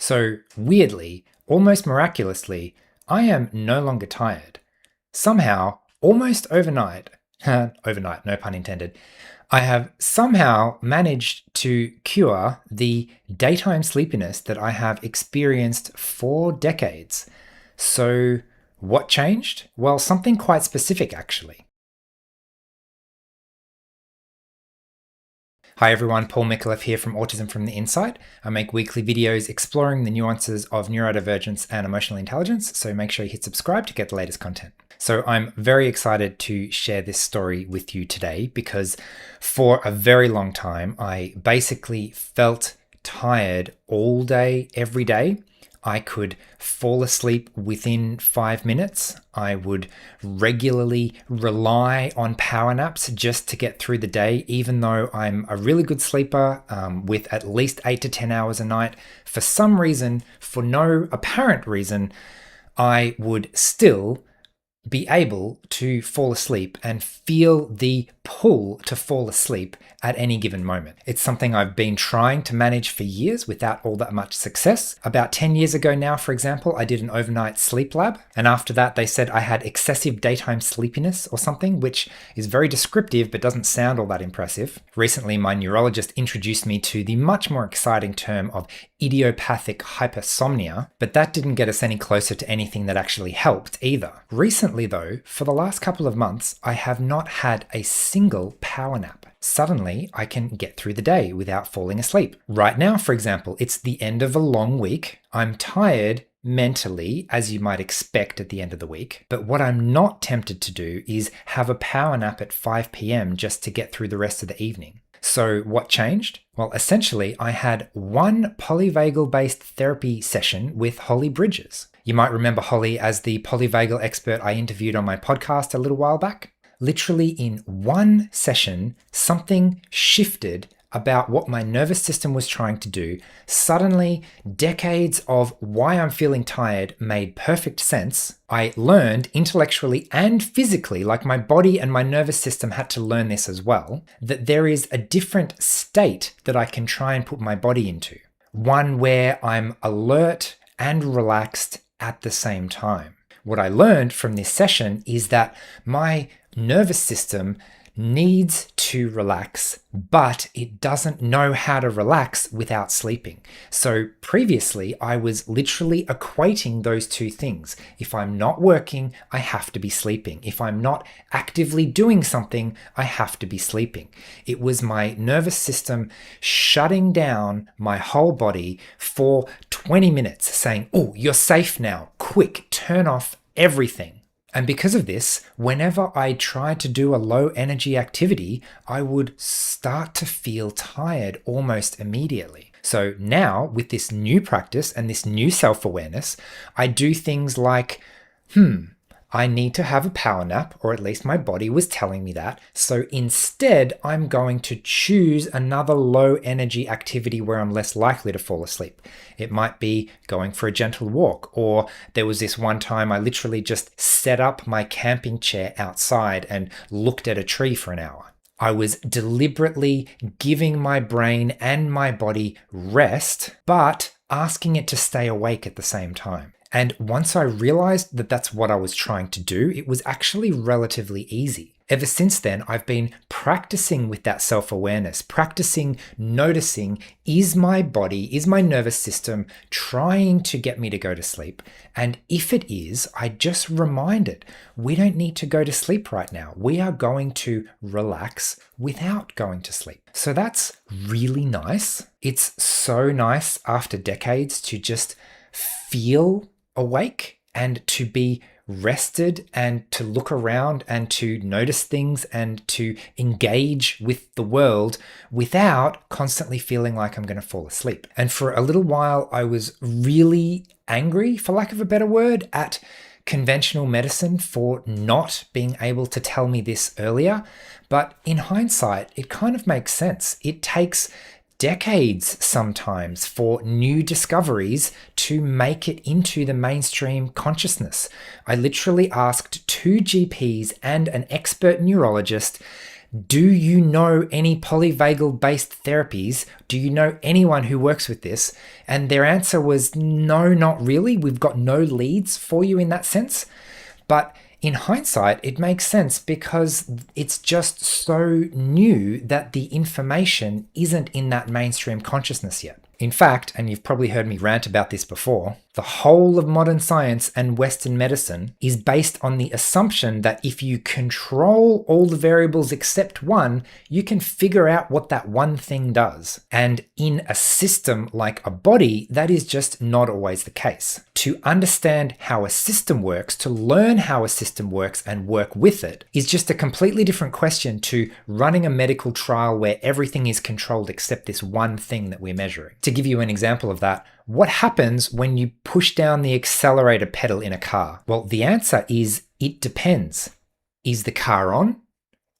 So weirdly, almost miraculously, I am no longer tired. Somehow, almost overnight, overnight, no pun intended, I have somehow managed to cure the daytime sleepiness that I have experienced for decades. So, what changed? Well, something quite specific actually. Hi everyone, Paul Micallef here from Autism from the Inside. I make weekly videos exploring the nuances of neurodivergence and emotional intelligence, so make sure you hit subscribe to get the latest content. So I'm very excited to share this story with you today because for a very long time, I basically felt tired all day, every day. I could fall asleep within 5 minutes. I would regularly rely on power naps just to get through the day, even though I'm a really good sleeper with at least 8 to 10 hours a night. For some reason, for no apparent reason, I would still be able to fall asleep and feel the pull to fall asleep at any given moment. It's something I've been trying to manage for years without all that much success. About 10 years ago now, for example, I did an overnight sleep lab, and after that they said I had excessive daytime sleepiness or something, which is very descriptive but doesn't sound all that impressive. Recently, my neurologist introduced me to the much more exciting term of idiopathic hypersomnia, but that didn't get us any closer to anything that actually helped either. Recently though, for the last couple of months, I have not had a single power nap. Suddenly, I can get through the day without falling asleep. Right now, for example, it's the end of a long week. I'm tired mentally, as you might expect at the end of the week. But what I'm not tempted to do is have a power nap at 5 p.m. just to get through the rest of the evening. So what changed? Well, essentially, I had one polyvagal-based therapy session with Holly Bridges. You might remember Holly as the polyvagal expert I interviewed on my podcast a little while back. Literally in one session, something shifted about what my nervous system was trying to do. Suddenly, decades of why I'm feeling tired made perfect sense. I learned intellectually and physically, like my body and my nervous system had to learn this as well, that there is a different state that I can try and put my body into. One where I'm alert and relaxed at the same time. What I learned from this session is that my nervous system needs to relax, but it doesn't know how to relax without sleeping. So previously, I was literally equating those two things. If I'm not working, I have to be sleeping. If I'm not actively doing something, I have to be sleeping. It was my nervous system shutting down my whole body for 20 minutes, saying, "Oh, you're safe now. Quick, turn off everything." And because of this, whenever I tried to do a low energy activity, I would start to feel tired almost immediately. So now with this new practice and this new self-awareness, I do things like, I need to have a power nap, or at least my body was telling me that. So instead, I'm going to choose another low energy activity where I'm less likely to fall asleep. It might be going for a gentle walk, or there was this one time I literally just set up my camping chair outside and looked at a tree for an hour. I was deliberately giving my brain and my body rest, but asking it to stay awake at the same time. And once I realized that that's what I was trying to do, it was actually relatively easy. Ever since then, I've been practicing with that self-awareness, practicing noticing, is my body, is my nervous system trying to get me to go to sleep? And if it is, I just remind it, we don't need to go to sleep right now. We are going to relax without going to sleep. So that's really nice. It's so nice after decades to just feel awake and to be rested and to look around and to notice things and to engage with the world without constantly feeling like I'm going to fall asleep. And for a little while, I was really angry, for lack of a better word, at conventional medicine for not being able to tell me this earlier. But in hindsight, it kind of makes sense. It takes decades sometimes for new discoveries to make it into the mainstream consciousness. I literally asked 2 GPs and an expert neurologist Do you know any polyvagal-based therapies? Do you know anyone who works with this? And their answer was no, not really. We've got no leads for you in that sense. But in hindsight, it makes sense because it's just so new that the information isn't in that mainstream consciousness yet. In fact, and you've probably heard me rant about this before, the whole of modern science and Western medicine is based on the assumption that if you control all the variables except one, you can figure out what that one thing does. And in a system like a body, that is just not always the case. To understand how a system works, to learn how a system works and work with it, is just a completely different question to running a medical trial where everything is controlled except this one thing that we're measuring. To give you an example of that, what happens when you push down the accelerator pedal in a car? Well, the answer is it depends. Is the car on?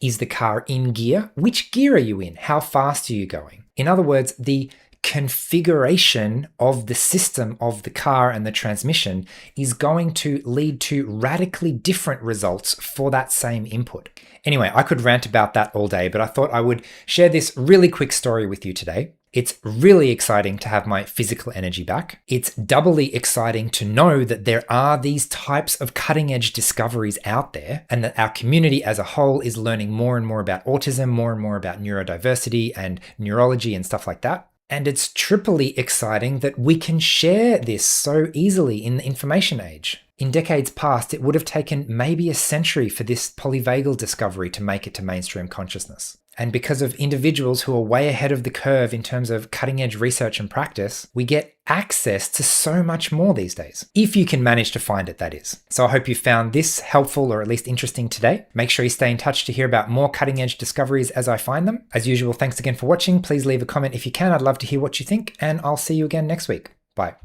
Is the car in gear? Which gear are you in? How fast are you going? In other words, the configuration of the system of the car and the transmission is going to lead to radically different results for that same input. Anyway, I could rant about that all day, but I thought I would share this really quick story with you today. It's really exciting to have my physical energy back. It's doubly exciting to know that there are these types of cutting-edge discoveries out there, and that our community as a whole is learning more and more about autism, more and more about neurodiversity and neurology and stuff like that. And it's triply exciting that we can share this so easily in the information age. In decades past, it would have taken maybe a century for this polyvagal discovery to make it to mainstream consciousness. And because of individuals who are way ahead of the curve in terms of cutting-edge research and practice, we get access to so much more these days. If you can manage to find it, that is. So I hope you found this helpful or at least interesting today. Make sure you stay in touch to hear about more cutting-edge discoveries as I find them. As usual, thanks again for watching. Please leave a comment if you can. I'd love to hear what you think, and I'll see you again next week. Bye.